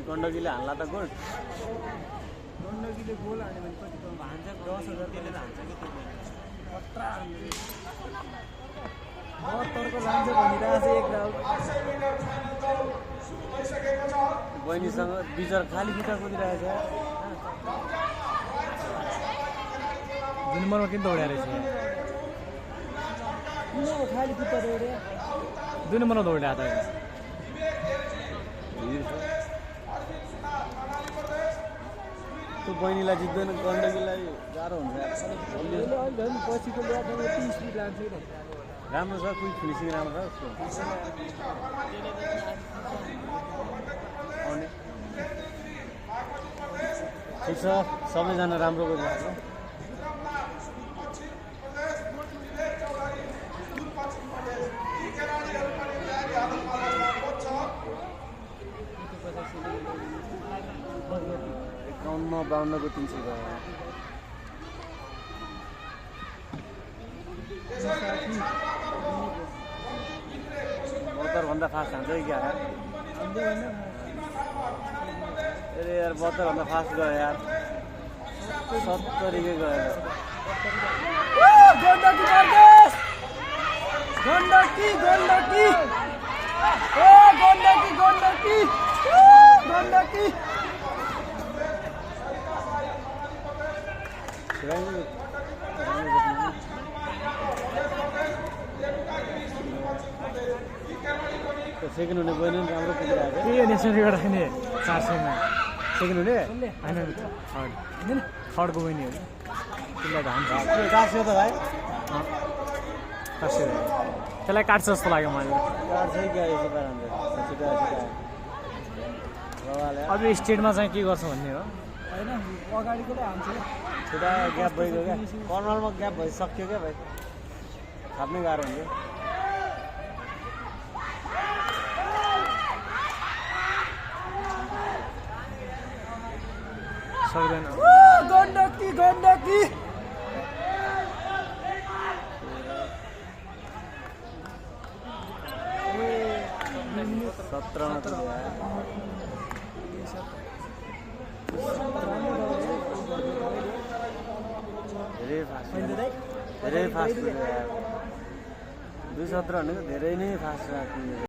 गण्डकीले हान्ला त goal गण्डकीले goal हान्यो भने कति कम हान्छ 10,000 त्यसले त हान्छ कि त्यो खतरा हान्यो 72 को लान्छ भनिरहेको छ एक राउन्ड बहिनीसँग बिचर खाली खुट्टा कुदिरहेछ जुन नम्बरमा किन दौड्या रहेछ किन खाली खुट्टा दौड्यो 2 नम्बरमा दौड्या त त्यो बहिनीलाई जित्दैन गण्डकीलाई गाह्रो हुन्छ अहिले झन् पछिको ल्याटमा 30 स्पिड लान्छ नि राम्रो छ क्विक फिनिसिङ राम्रो छ उसको आउने ठिक छ सबैजना राम्रो गरिरहेको छ एकाउन्न 52 को 300 गयो भन्दा फास्ट हान्छ कि क्या अरे यार 72 भन्दा फास्ट गयो यार 70 के गयो गण्डकी प्रदेश गण्डकी गण्डकी ओ गण्डकी गण्डकी गण्डकी सेकेन्ड हुने बहिनी पनि राम्रो पुगिरहेको के नेसनल रिकर्ड राख्ने 400 मा सेकेन्ड हुने हैन थर्डको बहिनी हो त्यसलाई त हान्छ काट्यो त भाइ त्यसलाई काट्छ जस्तो लाग्यो मलाई काट्छ क्या यसो पाराले अब स्टेटमा चाहिँ के गर्छ भन्ने हो हैन अगाडिकोले हान्छ छुटा ग्याप भइगयो क्या कर्नलमा ग्याप भइसक्यो क्या भाइ थाप्नै गाह्रो हुन्छ सक्दैन गण्डकी गण्डकी 17 मा धेरै फास्ट 217 भनेको धेरै नै फास्ट राख्नु